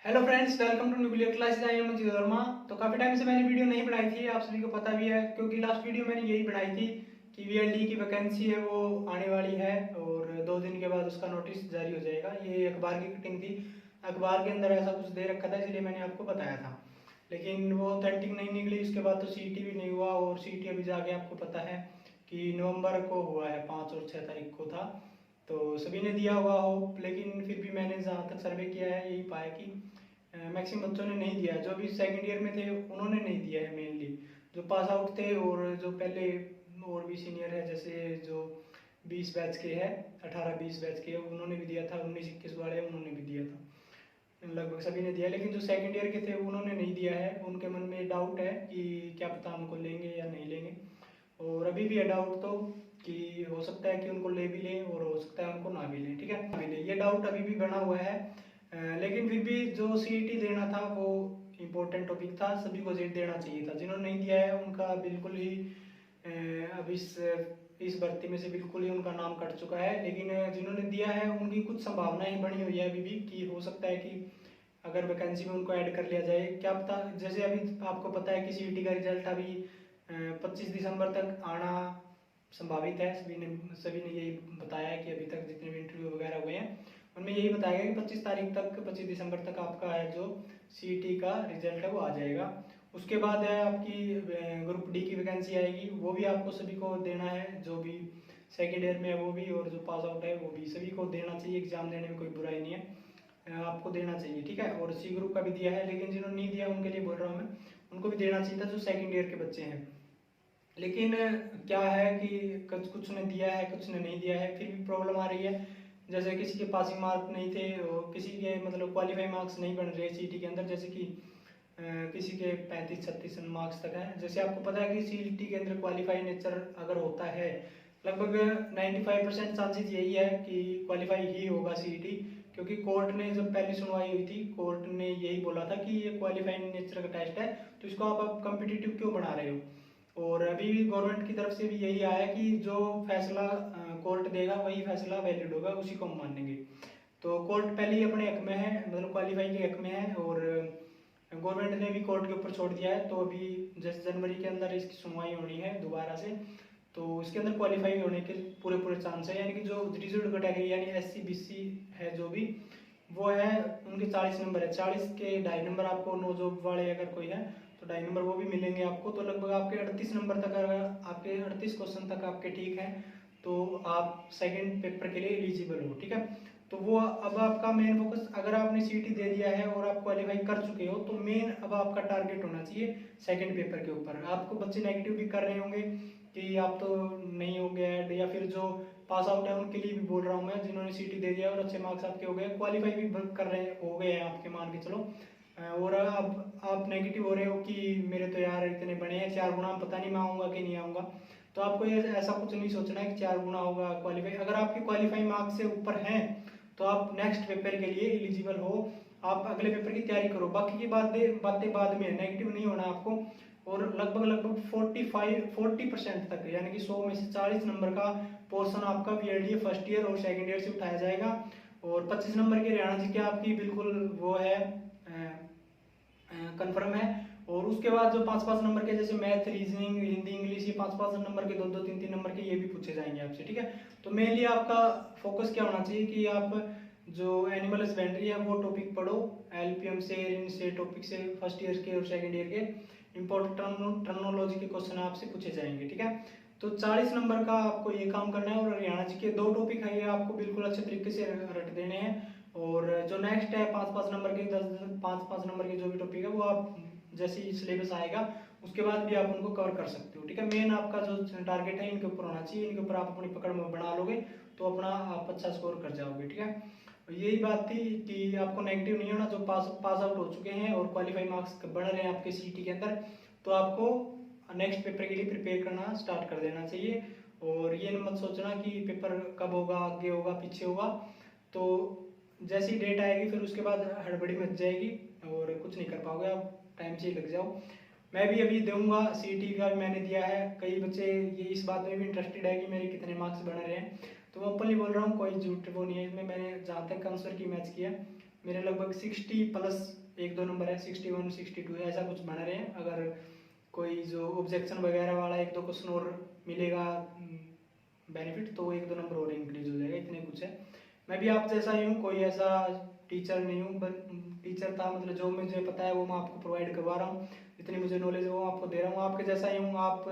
Hello friends, welcome to nuclear classes. I am Ajit Verma. तो काफ़ी time से मैंने वीडियो नहीं बनाई थी, आप सभी को पता भी है, क्योंकि लास्ट वीडियो मैंने यही बनाई थी कि वीएलडी की वैकेंसी है वो आने वाली है और 2 दिन के बाद उसका नोटिस जारी हो जाएगा। ये अखबार की कटिंग थी, अखबार के अंदर ऐसा कुछ दे रखा था, इसलिए मैंने आपको बताया था। लेकिन वो ऑथेंटिक नहीं निकली। उसके बाद तो सीईटी भी नहीं हुआ, और सीईटी अभी जाके आपको पता है कि नवंबर को हुआ है, 5 और 6 तारीख को था। तो सभी ने दिया हुआ हो, लेकिन फिर भी मैंने जहाँ तक सर्वे किया है यही पाया कि मैक्सिमम बच्चों ने नहीं दिया। जो भी सेकंड ईयर में थे उन्होंने नहीं दिया है। मेनली जो पास आउट थे और जो पहले और भी सीनियर है, जैसे जो 20 बैच के हैं, 18-20 बैच के, उन्होंने भी दिया था। 19-21 वाले उन्होंने भी दिया था, लगभग सभी ने दिया। लेकिन जो सेकंड ईयर के थे उन्होंने नहीं दिया है। उनके मन में डाउट है कि क्या पता उनको लेंगे या नहीं लेंगे, और अभी भी है डाउट तो, कि हो सकता है कि उनको ले भी लें और हो सकता है उनको ना भी लें। ठीक है, ना भी लें, ये डाउट अभी भी बना हुआ है। लेकिन फिर भी जो सीईटी देना था वो इम्पोर्टेंट टॉपिक था, सभी को जेट देना चाहिए था। जिन्होंने नहीं दिया है उनका बिल्कुल ही अब इस भर्ती में से बिल्कुल ही उनका नाम कट चुका है। लेकिन जिन्होंने दिया है उनकी कुछ संभावनाएं बनी हुई है अभी भी, कि हो सकता है कि अगर वैकेंसी में उनको ऐड कर लिया जाए, क्या पता। जैसे अभी आपको पता है कि सीईटी का रिजल्ट अभी 25 दिसंबर तक आना संभावित है। सभी ने यही बताया है कि अभी तक जितने भी इंटरव्यू वगैरह हुए हैं उनमें यही बताया गया कि 25 तारीख तक, 25 दिसंबर तक आपका है जो सीईटी का रिजल्ट है वो आ जाएगा। उसके बाद है आपकी ग्रुप डी की वैकेंसी आएगी, वो भी आपको सभी को देना है। जो भी सेकेंड ईयर में है वो भी, और जो पास आउट है वो भी, सभी को देना चाहिए। एग्जाम देने में कोई बुराई नहीं है, आपको देना चाहिए। ठीक है, और सी ग्रुप का भी दिया है, लेकिन जिन्होंने नहीं दिया उनके लिए बोल रहा हूँ मैं, उनको भी देना चाहिए था, जो सेकेंड ईयर के बच्चे हैं। लेकिन क्या है कि कुछ कुछ ने दिया है, कुछ ने नहीं दिया है, फिर भी प्रॉब्लम आ रही है। जैसे किसी के पासिंग मार्क नहीं थे, और किसी के मतलब क्वालिफाई मार्क्स नहीं बन रहे सीईटी के अंदर। जैसे कि किसी के 35-36 मार्क्स तक है। जैसे आपको पता है कि सीईटी के अंदर क्वालिफाई नेचर अगर होता है, लगभग 95% चांसेस यही है कि क्वालिफाई ही होगा सीईटी। क्योंकि कोर्ट ने जब पहली सुनवाई हुई थी, कोर्ट ने यही बोला था कि ये क्वालिफाइंग नेचर का टेस्ट है, तो इसको आप कम्पिटिटिव क्यों बना रहे हो। और अभी भी गवर्नमेंट की तरफ से भी यही आया कि जो फैसला कोर्ट देगा वही फैसला वैलिड होगा, उसी को हम मानेंगे। तो कोर्ट पहले ही अपने हक में है, मतलब क्वालिफाई के हक में है, और गवर्नमेंट ने भी कोर्ट के ऊपर छोड़ दिया है। तो अभी जैसे जनवरी के अंदर इसकी सुनवाई होनी है दोबारा से, तो इसके अंदर क्वालिफाई होने के पूरे पूरे चांस है। यानी कि जो रिजर्व कैटेगरी यानी SC BC है जो भी, वो है उनके 40 नंबर है। 40 के 2.5 नंबर आपको नो जॉब वाले अगर कोई है तो 2.5 नंबर वो भी मिलेंगे आपको। तो लगभग आपके 38 नंबर तक, अगर आपके 38 क्वेश्चन तक आपके ठीक है तो आप सेकंड पेपर के लिए एलिजिबल हो। ठीक है, तो वो अब आपका मेन फोकस, अगर आपने सीईटी दे दिया है और आप क्वालिफाई कर चुके हो, तो मेन अब आपका टारगेट होना चाहिए सेकंड पेपर के ऊपर। आपको बच्चे नेगेटिव भी कर रहे होंगे कि आप तो नहीं हो गया ऐड, या फिर जो पास आउट है उनके लिए भी बोल रहा हूँ मैं, जिन्होंने सीईटी दे दिया और अच्छे मार्क्स आपके हो गए, क्वालिफाई भी कर रहे हो गए हैं आपके, मान के चलो। और अब आप नेगेटिव हो रहे हो कि मेरे तो यार इतने बने हैं 4 गुना, पता नहीं मैं आऊँगा कि नहीं आऊँगा। तो आपको ये ऐसा कुछ नहीं सोचना है कि 4 गुना होगा क्वालिफाई। अगर आपके क्वालिफाई मार्क्स से ऊपर हैं तो आप नेक्स्ट पेपर के लिए एलिजिबल हो, आप अगले पेपर की तैयारी करो। बाकी की बातें बाद में, नेगेटिव नहीं होना आपको। और लगभग लगभग 40% तक, यानी कि 100 में से 40 नंबर का पोर्शन आपका वीएलडी फर्स्ट ईयर और सेकंड ईयर से उठाया जाएगा। और 25 नंबर के हरियाणा जी के आपकी बिल्कुल वो है, कंफर्म है। और उसके बाद जो 5-5 नंबर के, जैसे मैथ, रीजनिंग, हिंदी, इंग्लिश, ये 5-5 नंबर के, 2-2, 3-3 नंबर के, ये भी पूछे जाएंगे आपसे। ठीक है, तो मेनली आपका फोकस क्या होना चाहिए कि आप जो एनिमल हस्बेंड्री है वो टॉपिक पढ़ो। LPM से, इन से टॉपिक से, फर्स्ट ईयर के और सेकंड ईयर के इंपॉर्टेंट टर्मिनोलॉजी के क्वेश्चन आपसे पूछे जाएंगे। ठीक है, तो 40 नंबर का आपको ये काम करना है। और हरियाणा जी के 2 टॉपिक है, ये आपको बिल्कुल अच्छे तरीके से रट देने हैं। और जो नेक्स्ट है 5-5 नंबर के, 10-10, 5-5 नंबर के जो भी टॉपिक है वो आप जैसे ही सिलेबस आएगा उसके बाद भी आप उनको कवर कर सकते हो। ठीक है, मेन आपका जो टारगेट है इनके ऊपर होना चाहिए, इनके ऊपर आप अपनी पकड़ में बना लोगे तो अपना आप अच्छा स्कोर कर जाओगे। ठीक है, यही बात थी कि आपको नेगेटिव नहीं होना। जो पास आउट हो चुके हैं और क्वालिफाई मार्क्स बढ़ रहे हैं आपके सीईटी के अंदर, तो आपको नेक्स्ट पेपर के लिए प्रिपेयर करना स्टार्ट कर देना चाहिए। और ये मत सोचना कि पेपर कब होगा, आगे होगा, पीछे होगा। तो जैसी डेट आएगी फिर उसके बाद हड़बड़ी मच जाएगी और कुछ नहीं कर पाओगे आप, टाइम से ही लग जाओ। मैं भी अभी दूंगा, सीईटी का भी मैंने दिया है। कई बच्चे ये इस बात में भी इंटरेस्टेड है कि मेरे कितने मार्क्स बन रहे हैं, तो मैं ओपनली बोल रहा हूँ, कोई झूठ वो नहीं है इसमें। मैंने जहाँ तक आंसर की मैच किया मेरे लगभग 60 प्लस एक दो नंबर है, 61 62 ऐसा कुछ बना रहे हैं। अगर कोई जो ऑब्जेक्शन वगैरह वाला एक दो क्वेश्चन और मिलेगा बेनिफिट, तो एक दो नंबर और इंक्रीज हो जाएगा, इतने कुछ है। मैं भी आप जैसा ही हूँ, कोई ऐसा टीचर नहीं हूँ, टीचर था मतलब जो मुझे पता है वो मैं आपको प्रोवाइड करवा रहा हूँ, जितनी मुझे नॉलेज है वो आपको दे रहा हूँ। आपके जैसा ही हूँ, आप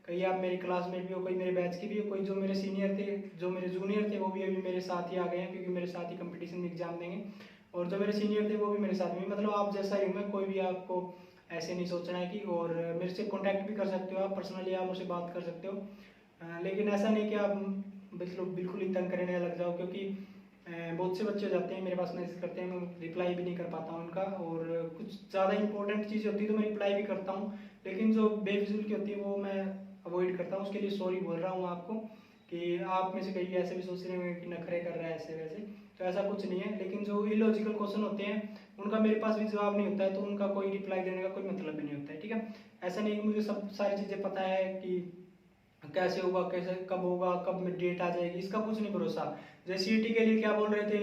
कहीं आप मेरी क्लासमेट भी हो, कोई मेरे बैच की भी हो, कोई जो मेरे सीनियर थे, जो मेरे जूनियर थे वो भी अभी मेरे साथ ही आ गए हैं, क्योंकि मेरे साथ ही कंपटीशन में एग्जाम देंगे। और जो मेरे सीनियर थे वो भी मेरे साथ में, मतलब आप जैसा ही हूँ मैं, कोई भी आपको ऐसे नहीं सोचना है कि। और मेरे से कांटेक्ट भी कर सकते हो आप, पर्सनली आप मुझसे बात कर सकते हो। लेकिन ऐसा नहीं कि आप बिल्कुल ही तंग करने लग जाओ, क्योंकि बहुत से बच्चे हो जाते हैं मेरे पास मैसेज करते हैं, मैं रिप्लाई भी नहीं कर पाता हूँ उनका। और कुछ ज़्यादा इंपॉर्टेंट चीज़ होती है तो मैं रिप्लाई भी करता हूँ, लेकिन जो बेफिजूल की होती है वो मैं अवॉइड करता हूँ। उसके लिए सॉरी बोल रहा हूँ आपको, कि आप में से कहीं ऐसे भी सोच रहे होंगे कि नखरे कर रहा है ऐसे वैसे, तो ऐसा कुछ नहीं है। लेकिन जो इलॉजिकल क्वेश्चन होते हैं उनका मेरे पास भी जवाब नहीं होता है, तो उनका कोई रिप्लाई देने का कोई मतलब भी नहीं होता है, ठीक है। ऐसा नहीं कि मुझे सब सारी चीज़ें पता है कि कैसे होगा, कैसे कब होगा, कब में डेट आ जाएगी, इसका कुछ नहीं भरोसा। जैसे सीईटी के लिए क्या बोल रहे थे,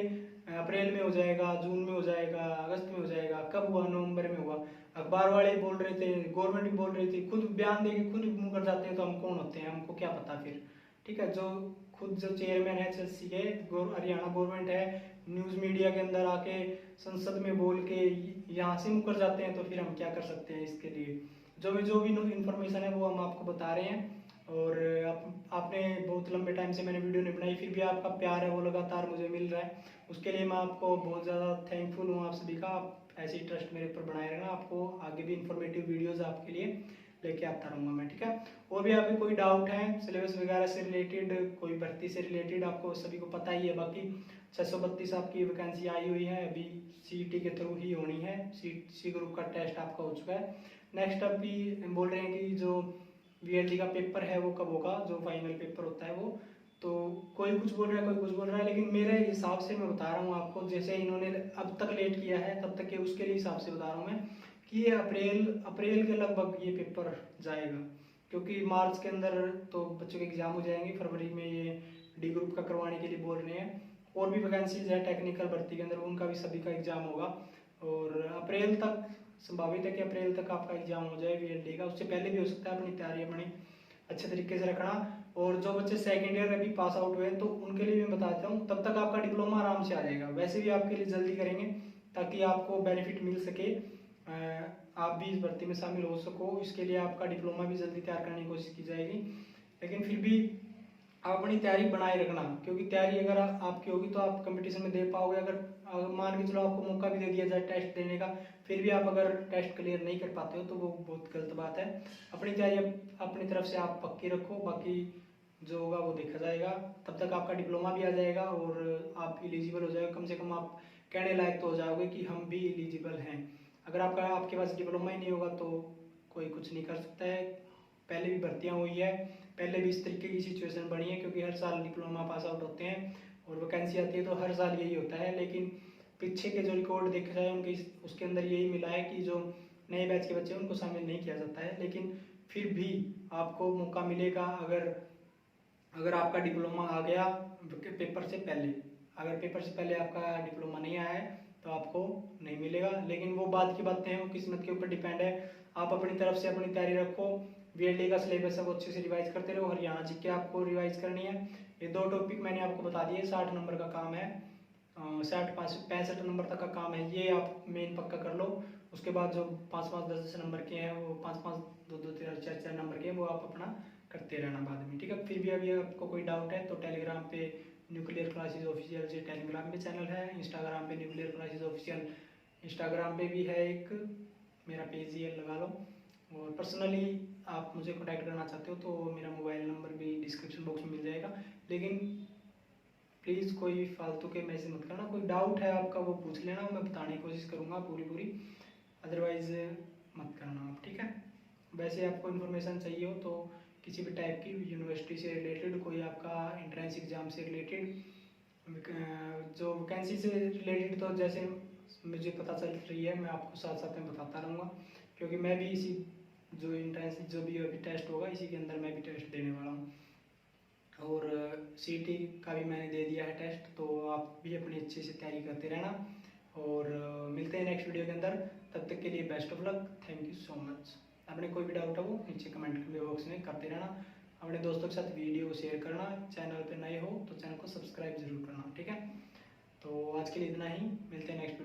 अप्रैल में हो जाएगा, जून में हो जाएगा, अगस्त में हो जाएगा, कब हुआ, नवंबर में हुआ। अखबार वाले बोल रहे थे, गवर्नमेंट भी बोल रही थी, खुद बयान दे के खुद मुंह कर जाते हैं, तो हम कौन होते हैं, हमको क्या पता फिर, ठीक है। जो खुद जो चेयरमैन है चेल्सी के, हरियाणा गवर्नमेंट है, न्यूज़ मीडिया के अंदर आके संसद में बोल के यहाँ से मुकर जाते हैं, तो फिर हम क्या कर सकते हैं इसके लिए। जो भी इन्फॉर्मेशन है वो हम आपको बता रहे हैं। और आपने बहुत लंबे टाइम से मैंने वीडियो नहीं बनाई, फिर भी आपका प्यार है वो लगातार मुझे मिल रहा है, उसके लिए मैं आपको बहुत ज़्यादा थैंकफुल हूँ आप सभी का। आप ऐसे ही ट्रस्ट मेरे ऊपर बनाए रहना, आपको आगे भी इंफॉर्मेटिव वीडियोस आपके लिए लेके आता रहूँगा मैं, ठीक है। और भी आपके कोई डाउट है सिलेबस वगैरह से रिलेटेड, कोई भर्ती से रिलेटेड, आपको सभी को पता ही है। बाकी 632 आपकी वैकेंसी आई हुई है, अभी सीईटी के थ्रू ही होनी है, सी ग्रुप का टेस्ट आपका हो चुका है। नेक्स्ट अभी बोल रहे हैं कि जो वीएलडी का पेपर है वो कब होगा, जो फाइनल पेपर होता है वो। तो कोई कुछ बोल रहा है, कोई कुछ बोल रहा है, लेकिन मेरे हिसाब से मैं बता रहा हूँ आपको, जैसे इन्होंने अब तक लेट किया है तब तक के उसके लिए हिसाब से बता रहा हूँ मैं, कि ये अप्रैल के लगभग ये पेपर जाएगा, क्योंकि मार्च के अंदर तो बच्चों के एग्जाम हो जाएंगे, फरवरी में ये डी ग्रुप का करवाने के लिए बोल रहे हैं। और भी वैकेंसीज है टेक्निकल भर्ती के अंदर, उनका भी सभी का एग्जाम होगा। और अप्रैल तक संभावित है कि अप्रैल तक आपका एग्जाम हो जाए वीएलडी का, उससे पहले भी हो सकता है। अपनी तैयारी अपनी अच्छे तरीके से रखना। और जो बच्चे सेकेंड ईयर अभी पास आउट हुए हैं तो उनके लिए मैं बताता हूँ, तब तक आपका डिप्लोमा आराम से आ जाएगा। वैसे भी आपके लिए जल्दी करेंगे ताकि आपको बेनिफिट मिल सके, आप भी इस भर्ती में शामिल हो सको, इसके लिए आपका डिप्लोमा भी जल्दी तैयार करने की कोशिश की जाएगी। लेकिन फिर भी आप अपनी तैयारी बनाए रखना, क्योंकि तैयारी अगर आपकी होगी तो आप कंपटीशन में दे पाओगे। अगर मान के चलो आपको मौका भी दे दिया जाए टेस्ट देने का, फिर भी आप अगर टेस्ट क्लियर नहीं कर पाते हो तो वो बहुत गलत बात है। अपनी तैयारी अपनी तरफ से आप पक्की रखो, बाकी जो होगा वो देखा जाएगा। तब तक आपका डिप्लोमा भी आ जाएगा और आप एलिजिबल हो जाएगा, कम से कम आप कहने लायक तो हो जाओगे कि हम भी एलिजिबल हैं। अगर आपके पास डिप्लोमा ही नहीं होगा तो कोई कुछ नहीं कर सकता है। पहले भी भर्तियाँ हुई है, पहले भी इस तरीके की सिचुएशन बनी है, क्योंकि हर साल डिप्लोमा पास आउट होते हैं और वैकेंसी आती है तो हर साल यही होता है। लेकिन पीछे के जो रिकॉर्ड देखा जाए उनके उसके अंदर यही मिला है कि जो नए बैच के बच्चे हैं उनको शामिल नहीं किया जाता है। लेकिन फिर भी आपको मौका मिलेगा, अगर आपका डिप्लोमा आ गया पेपर से पहले। अगर पेपर से पहले आपका डिप्लोमा नहीं आया है तो आपको नहीं मिलेगा, लेकिन वो बात की बातें हैं, वो किस्मत के ऊपर डिपेंड है। आप अपनी तरफ से अपनी तैयारी रखो, वीएलडी का सिलेबस है वो अच्छे से रिवाइज करते रहो, हरियाणा जीके आपको रिवाइज करनी है। ये दो टॉपिक मैंने आपको बता दिए, 60 नंबर का काम है, 65 नंबर तक का काम है, ये आप मेन पक्का कर लो। उसके बाद जो 5-5 10 नंबर के हैं, वो 5-5 2-2 3-4 नंबर के हैं, वो आप अपना करते रहना बाद में, ठीक है। फिर भी अभी आपको कोई डाउट है तो टेलीग्राम पे न्यूक्लियर क्लासेज ऑफिशियल से टेलीग्राम पे चैनल है, इंस्टाग्राम पे न्यूक्लियर क्लासेज ऑफिशियल इंस्टाग्राम पे भी है, एक मेरा पेज ही है, लगा लो। और पर्सनली आप मुझे कॉन्टैक्ट करना चाहते हो तो मेरा मोबाइल नंबर भी डिस्क्रिप्शन बॉक्स में मिल जाएगा। लेकिन प्लीज़ कोई फालतू के मैसेज मत करना, कोई डाउट है आपका वो पूछ लेना, मैं बताने की कोशिश करूँगा पूरी, अदरवाइज मत करना आप, ठीक है। वैसे आपको इन्फॉर्मेशन चाहिए हो तो किसी भी टाइप की, यूनिवर्सिटी से रिलेटेड, कोई आपका एंट्रेंस एग्ज़ाम से रिलेटेड, जो वैकेंसी से रिलेटेड, तो जैसे मुझे पता चल रही है मैं आपको साथ साथ में बताता रहूँगा, क्योंकि मैं भी इसी जो एंट्रेंस जो भी अभी टेस्ट होगा इसी के अंदर मैं भी टेस्ट देने वाला हूँ। और सीईटी का भी मैंने दे दिया है टेस्ट, तो आप भी अपनी अच्छे से तैयारी करते रहना। और मिलते हैं नेक्स्ट वीडियो के अंदर। तब तक के लिए best of luck, thank you so much. अपने कोई भी डाउट हो वो नीचे कमेंट बॉक्स में करते रहना, अपने दोस्तों के साथ वीडियो को शेयर करना, चैनल पे नए हो तो चैनल को सब्सक्राइब जरूर करना, ठीक है। तो आज के लिए इतना ही, मिलते हैं नेक्स्ट